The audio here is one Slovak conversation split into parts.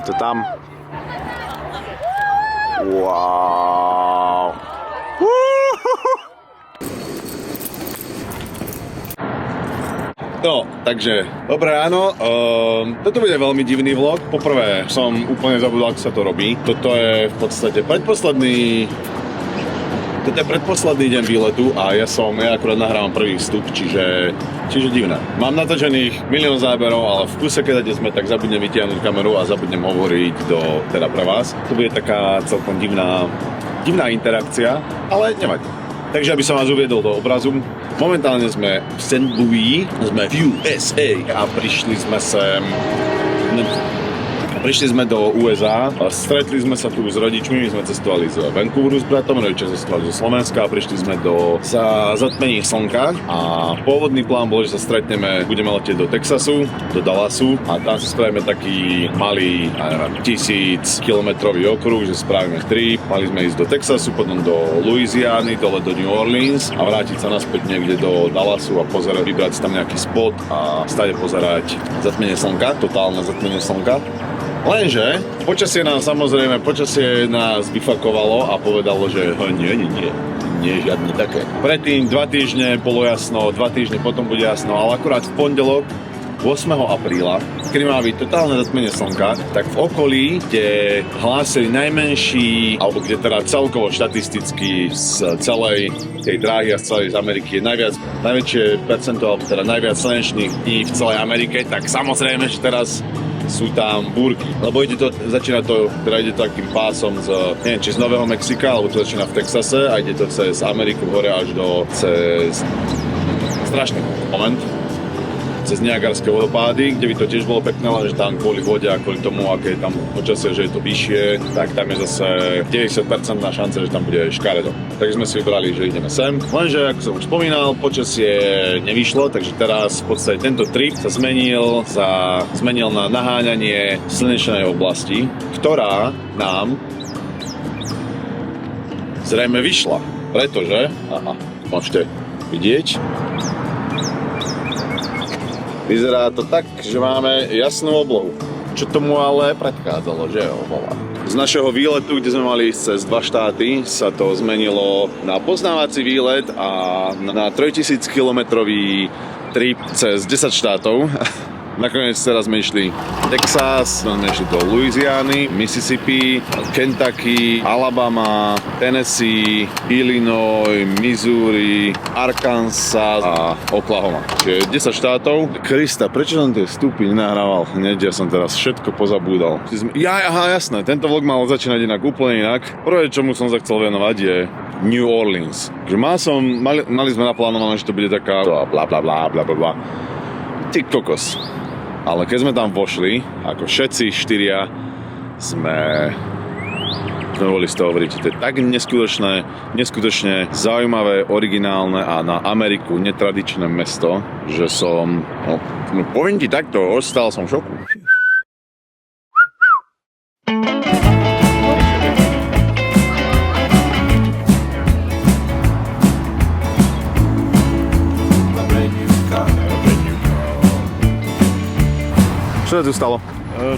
To tam. Wow. No, takže, dobré ráno. Toto bude veľmi divný vlog. Poprvé, som úplne zabudol, ako sa to robí. Toto je v podstate predposledný deň výletu a ja akurát nahrávam prvý vstup, čiže divné. Mám natočených milión záberov, ale v kuse, keď sme, tak zabudnem vytiahnuť kameru a zabudnem hovoriť teda pre vás. To bude taká celkom divná interakcia, ale nevadí. Takže aby som vás uviedol do obrazu, momentálne sme v St. Louis, sme v USA a prišli sme do USA, stretli sme sa tu s rodičmi, my sme cestovali z Vancouveru s bratom, rodičia cestovali zo Slovenska a prišli sme za zatmení slnka a pôvodný plán bol, že sa stretneme, budeme letieť do Texasu, do Dallasu a tam si spravíme taký malý, 1000-kilometrový okruh, že spravíme trip, mali sme ísť do Texasu, potom do Louisiany, dole do New Orleans a vrátiť sa naspäť niekde do Dallasu a vybrať si tam nejaký spot a stále pozerať zatmenie slnka, totálne zatmenie slnka. Lenže počasie nás vyfakovalo a povedalo, že nie, žiadne také. Predtým 2 týždne bolo jasno, 2 týždne potom bude jasno, ale akurát v pondelok 8. apríla, kedy má byť totálne zatmenie slnka, tak v okolí, kde hlásili najmenší, alebo kde teda celkovo štatisticky z celej tej dráhy a z celej Ameriky je najväčšie percento, alebo teda najviac slnečných dní v celej Amerike, tak samozrejme, že teraz sú tam búrky, lebo ide to takým pásom neviem, či z Nového Mexika, alebo to začína v Texase a ide to cez Ameriku hore až cez strašný moment, cez Niagarské vodopády, kde by to tiež bolo pekné, lenže tam kvôli vode a kvôli tomu, aké je tam počasie, že je to vyššie, tak tam je zase 90% šanca, že tam bude škaredo. Takže sme si vybrali, že ideme sem. Lenže, ako som už spomínal, počasie nevyšlo, takže teraz v podstate tento trip sa zmenil na naháňanie slnečnej oblasti, ktorá nám zrejme vyšla. Pretože, môžete vidieť, vyzerá to tak, že máme jasnú oblohu. Čo tomu ale predchádzalo, že jo, bola. Z našeho výletu, kde sme mali ísť cez 2 štáty, sa to zmenilo na poznávací výlet a na 3000-kilometrový trip cez 10 štátov. Nakoniec teraz sme išli Texas, sme išli do Louisiany, Mississippi, Kentucky, Alabama, Tennessee, Illinois, Missouri, Arkansas a Oklahoma. Čiže 10 štátov. Krista, prečo som tie vstupy nenahrával hneď? Ja som teraz všetko pozabúdal. Jasné, tento vlog mal začínať inak, úplne inak. Prvé, čomu som sa chcel venovať, je New Orleans. Mali sme naplánované, že to bude taká blablabla. Ty kokos. Ale keď sme tam vošli, ako všetci 4 sme boli z toho hovoriť. To je tak neskutočne zaujímavé, originálne a na Ameriku netradičné mesto, že som, poviem ti takto, ostal som v šoku. Čo sa tu stalo?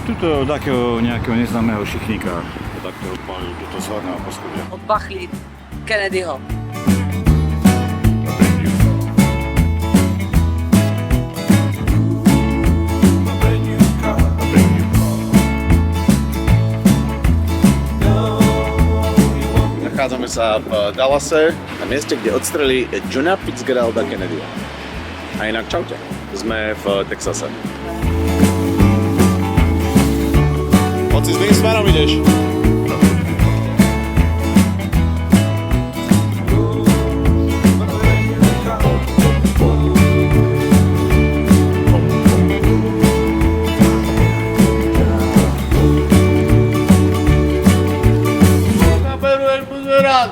Tuto takého nejakého neznámeho šichníka, takto odpálil tuto z hlavného poschodia. Odbachli Kennedyho. Nachádzame sa v Dallase, na mieste, kde odstrelili Johna Fitzgeralda Kennedyho. A inak čaute, sme v Texase. Poď si zlým smerom ideš. Naperujem pozerať.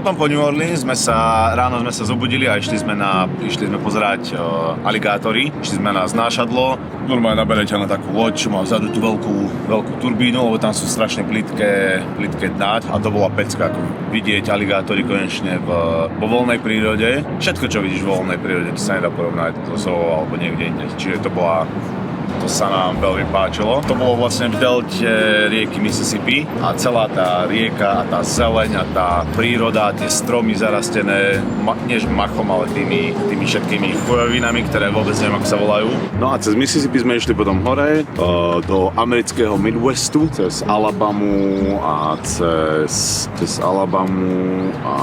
potom po New Orleans ráno sme sa zobudili a išli sme pozerať aligátory. Išli sme na znášadlo. Normálne naberete na takú loď, čo má vzadu tú veľkú turbínu, lebo tam sú strašne plitké dná a to bola pecka, ako vidieť aligátory konečne vo voľnej prírode. Všetko, čo vidíš vo voľnej prírode, to sa nedá porovnať so zoo alebo niekde inde. Čiže to sa nám veľmi páčilo. To bolo vlastne v delte rieky Mississippi a celá tá rieka a tá zeleň a tá príroda, tie stromy zarastené, nie machom, ale tými všetkými chojovinami, ktoré vôbec neviem, ako sa volajú. No a cez Mississippi sme išli potom hore do amerického Midwestu, cez Alabamu a cez Alabamu a...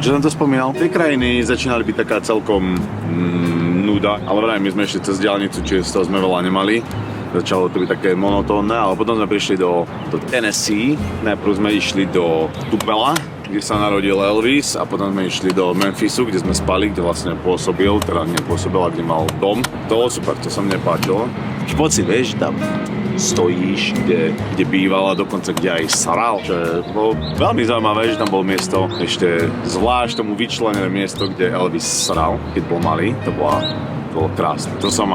Čo som to spomínal? Tie krajiny začínali byť taká celkom nuda, ale vraj my sme išli cez diaľnicu, čiže z toho sme veľa nemali. Začalo to byť také monotónne, ale potom sme prišli do Tennessee. Najprv sme išli do Tupela, kde sa narodil Elvis, a potom sme išli do Memphisu, kde sme spali, kde vlastne pôsobil, teda nepôsobil, a kde mal dom. To bolo super, to sa mne páčilo. Pocit, vieš, tam stojíš, kde býval a dokonca kde aj saral, čo bolo veľmi zaujímavé, že tam bolo miesto, ešte zvlášť tomu vyčlenené miesto, kde Elvis saral, keď bol malý. To bolo krásne. To som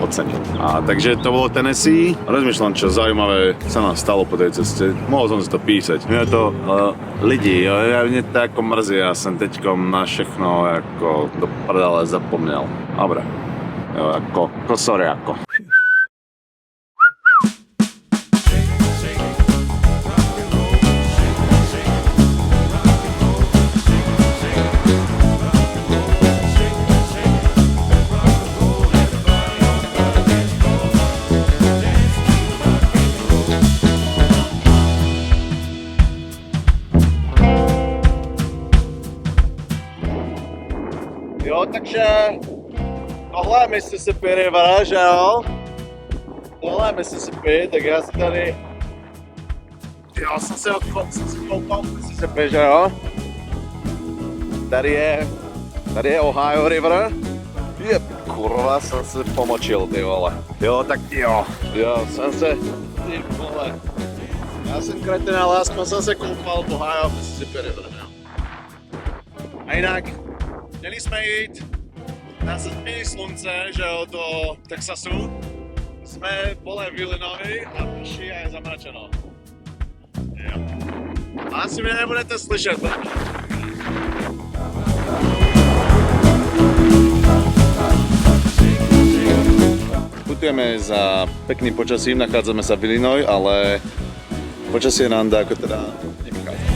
ocenil. A takže to bolo Tennessee. Rozmýšľam, čo zaujímavé sa nám stalo po tej ceste. Mohol som si to písať. Mňa to lidi, mne to ako mrzí, ja som teďkom na všechno ako do prdele zapomnel. Dobre. Sorry. Jo, takže tohle je Mississippi River, že jo? Tohle je Mississippi, tak já si tady... Já jsem si koupal Mississippi, že jo? Tady je Ohio River. Kurva, jsem se pomočil, ty vole. Jo, tak jo, jsem se... Ty vole. Já jsem kretina, ale aspoň jsem se koupal Ohio Mississippi River, jo? A jinak... Měli jsme jít na setmění slunce, že jo, do Texasu. Jsme v Illinois a prší a je zamračeno. Jo. Asi mě nebudete slyšet. Putujeme za pekným počasím, nachádzame sa v Illinois, ale počasie nám dá ako teda nevychádza.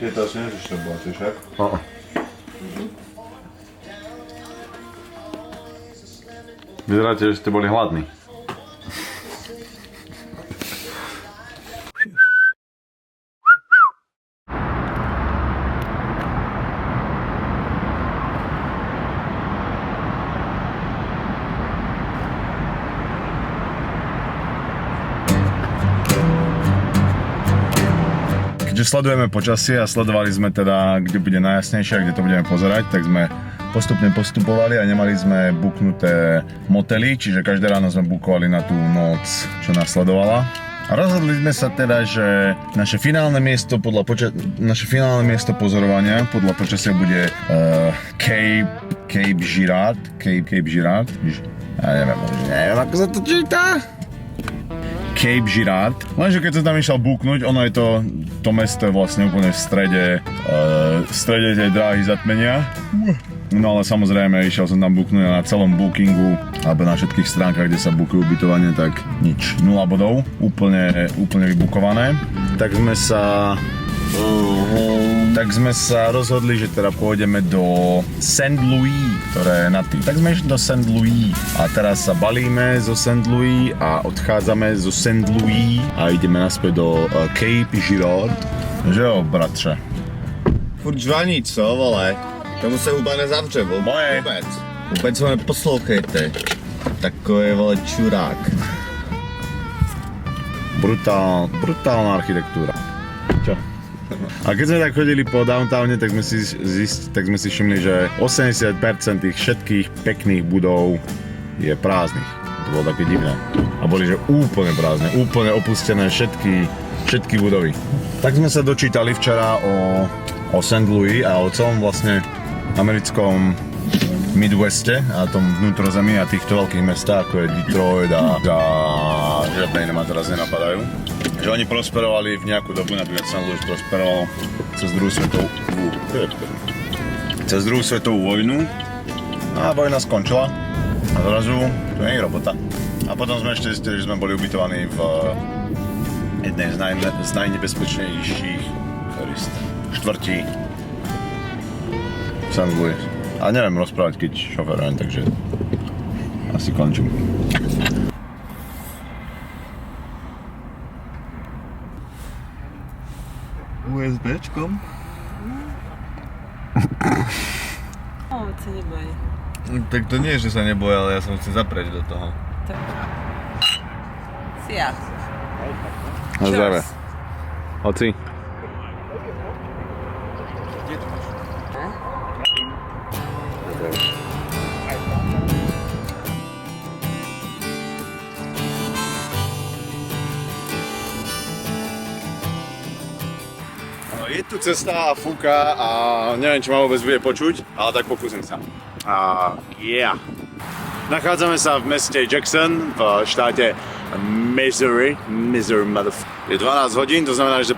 Ty to asi nevíš, to bylo, ty však? Vyzeráte, že ste boli hladní. Keďže sledujeme počasie a sledovali sme teda, kde bude najjasnejšie a kde to budeme pozerať, tak sme postupne postupovali a nemali sme buknuté motely, čiže každé ráno sme bukovali na tú noc, čo nás sledovala. A rozhodli sme sa teda, že naše finálne miesto pozorovania podľa počasia bude Cape Girard. Ja neviem, ako sa to číta. Cape Girard. Lenže keď sa tam išiel buknúť, ono je to mesto je vlastne úplne v strede tej dráhy zatmenia. No ale samozrejme, išiel som tam buknúť na celom bookingu alebo na všetkých stránkach, kde sa bookujú ubytovanie, tak nič. 0 bodov, úplne vybukované. Tak sme sa rozhodli, že teda pôjdeme do St. Louis, ktoré je na tým. Tak sme išli do St. Louis a teraz sa balíme zo St. Louis a odchádzame zo St. Louis a ideme naspäť do Cape Girard. Že jo, bratře? Furt žvaní, co, vole? Tomu se huba nezavře, Moje. Vůbec ho neposlouchejte. Takový, vole, čurák. Brutálna architektúra. Čo? A keď sme tak chodili po downtowne, tak sme si všimli, že 80% tých všetkých pekných budov je prázdnych. To bolo také divné. A boli, že úplne prázdne, úplne opustené všetky budovy. Tak sme sa dočítali včera o St. Louis a o celom vlastne americkom Midweste a tom vnútrozemí a týchto veľkých mestách, ako je Detroit a žiadne iné ma teraz nenapadajú. Že oni prosperovali v nejakú dobu, napríklad St. Louis prosperoval cez druhú svetovú vojnu a vojna skončila a zrazu tu nie je robota. A potom sme ešte zistili, že sme boli ubytovaní v jednej z najnebezpečnejších štvrtí St. Louis. A neviem rozprávať, keď šoferujem, takže asi končím. USBčkom? Veď sa neboj. Tak to nie, že sa neboja, ale ja som chcel zaprieť do toho. Si ja. Na zdravie. Hoci. Je tu cesta a fúka a neviem, či ma vôbec bude počuť, ale tak pokúsim sa. Nachádzame sa v meste Jackson v štáte Missouri. Je 12 hodín, to znamená, že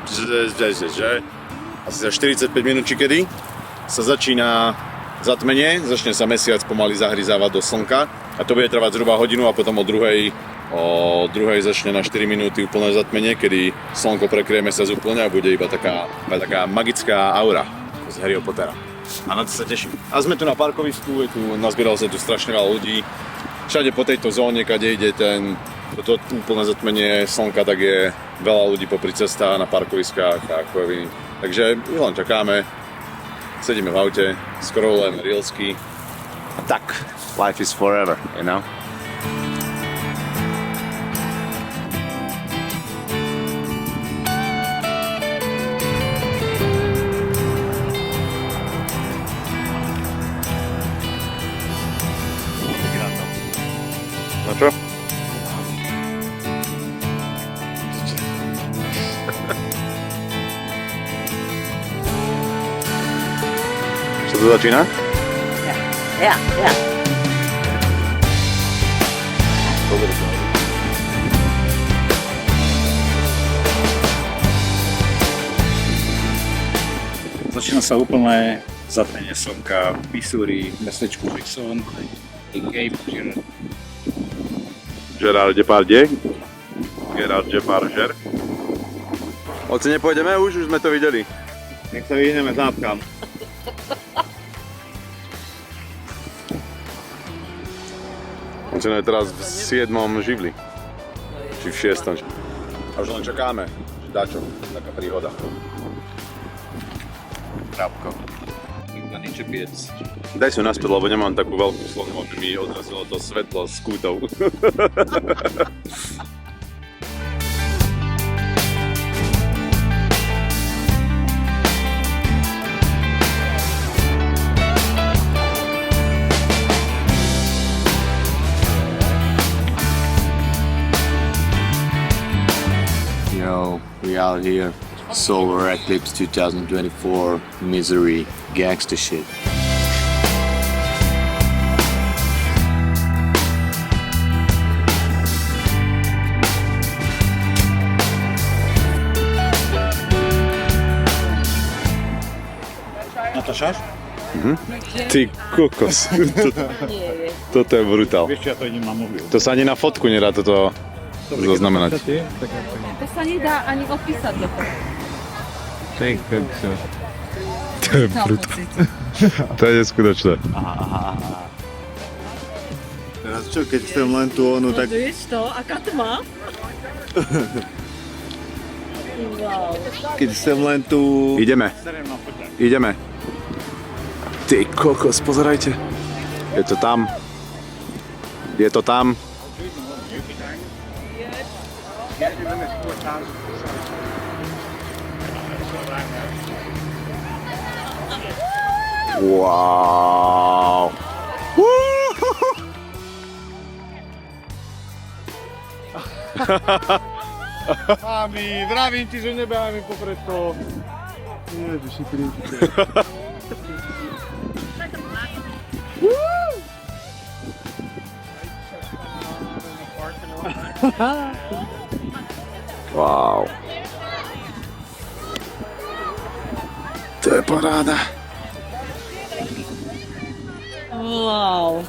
asi za 45 minút či kedy sa začína zatmenie, začne sa mesiac pomaly zahryzávať do slnka a to bude trvať zhruba hodinu a potom o druhej začne na 4 minúty úplné zatmenie, kedy slnko prekrie mesiac úplne a bude iba taká magická aura z Harryho Pottera. A na to sa teším. A sme tu na parkovisku, nazbieralo sa tu strašne veľa ľudí. Všade po tejto zóne, kade ide toto úplné zatmenie slnka, tak je veľa ľudí popri cestách, na parkoviskách a chujoviny. Takže my len čakáme, sedíme v aute, scrollujeme reelsky. A tak, life is forever, you know? Na čo? Čo to začína? Ja. Začína sa úplné zatmenie slnka v Missouri, v mestečku Jackson, Cape Girard. Gerard Depardieu. Gerard Depardieu. Oci nepôjdeme už sme to videli. Nech sa vyhneme zápkam. Oci je teraz v 7. živli. Či v 6. A už len čakáme, že dačo, taká príhoda. Trápko. Nikto niečo piec. Daj si ju naspäť, lebo nemám takú veľkú slohu, aby mi odrazilo to svetlo z kútov. Yo, we out here. Solar Eclipse 2024, Missouri, gangsta shit. Ty kokos. Toto je brutál. Vieš, ja to idem na mobil. To sa ani na fotku nedá toto zaznamenať. To sa nedá ani opísať do toho. Ty kokso. To je brutál. To je neskutočné. Teraz čo, keď chcem len tú onu, tak... Vieš to? Aká tma? Wow. Keď chcem len tú... Ideme. Ty kokos, pozerajte. Je to tam. Wow. Mami, vravím ti, že nebehajme popred to. Ježiši Kriste. Wow. To je paráda. Wow.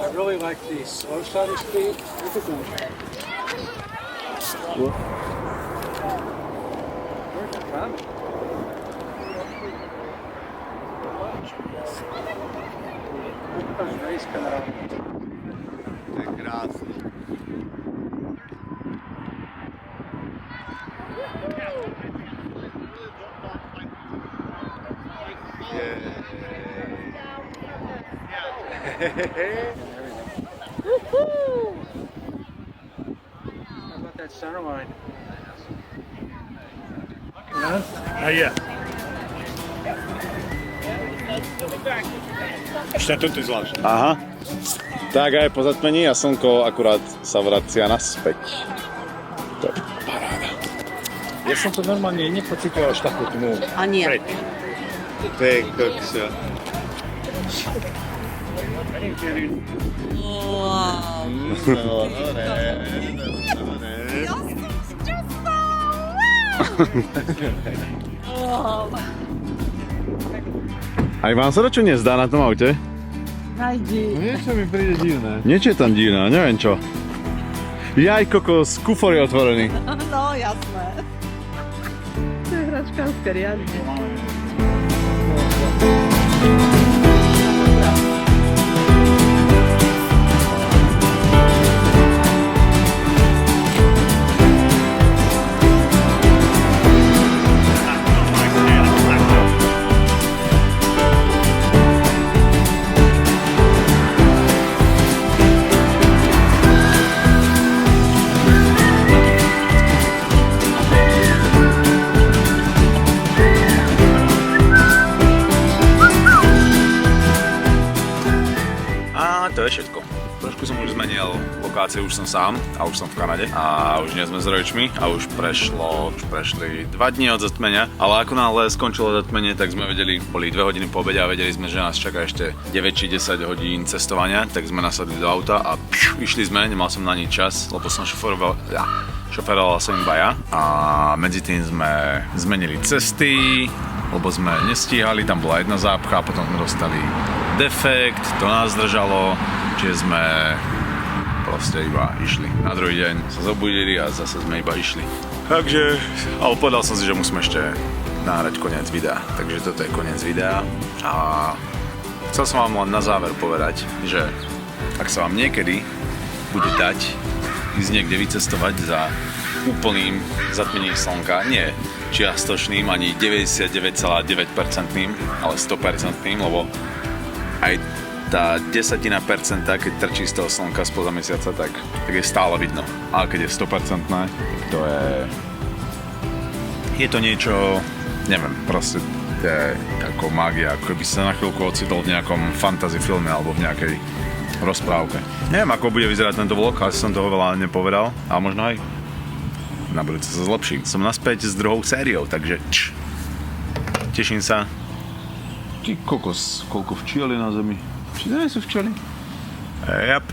I really like the slow shutter speed. Look at them. Where's it from? Race car. To je krásne. How about that center line? Yeah. Ešte toto je zvláštne. Aha. Tak aj po zatmení a slnko akurát sa vracia naspäť. To je paráda. Ja som to normálne nepocítil až takú tmu. A nie. Predtým. To je kokso. Wow. No, Aj vám sa to čo nezdá na tom aute? Najdi. Niečo mi príde divné. Niečo je tam divné, neviem čo. Jaj kokos, kufor je otvorený. No, jasné. To je hračkárske riadne. To je všetko. Trošku som už zmenil lokáciu, už som sám a už som v Kanade a už nie sme s rodičmi a už prešli 2 dni od zatmenia, ale ako náhle skončilo zatmenie, tak sme vedeli, boli 2 hodiny po obede a vedeli sme, že nás čaká ešte 9 či 10 hodín cestovania, tak sme nasadli do auta a išli sme, nemal som na nič čas, lebo som šoferoval som iba ja a medzi tým sme zmenili cesty, lebo sme nestíhali, tam bola jedna zápcha a potom sme dostali defekt, to nás zdržalo, čiže sme proste iba išli. Na druhý deň sa zobudili a zase sme iba išli. Takže, ale povedal som si, že musíme ešte nahrať koniec videa. Takže toto je koniec videa a chcel som vám len na záver povedať, že ak sa vám niekedy bude dať ísť niekde vycestovať za úplným zatmením slnka, nie čiastočným, ani 99,9%, ale 100%, lebo aj tá 10%, keď trčí z toho slnka spoza mesiaca, tak je stále vidno. Ale keď je 100%, to je to niečo, neviem, proste je ako mágia, ako by sa na chvíľku ocitol v nejakom fantasy filme alebo v nejakej rozprávke. Neviem, ako bude vyzerať tento vlog, asi som toho veľa nepovedal, ale možno aj na budúce sa zlepším. Som naspäť s druhou sériou, takže teším sa. Ty kokos, koľko včiel je na zemi. Či to nie sú včely? Yep.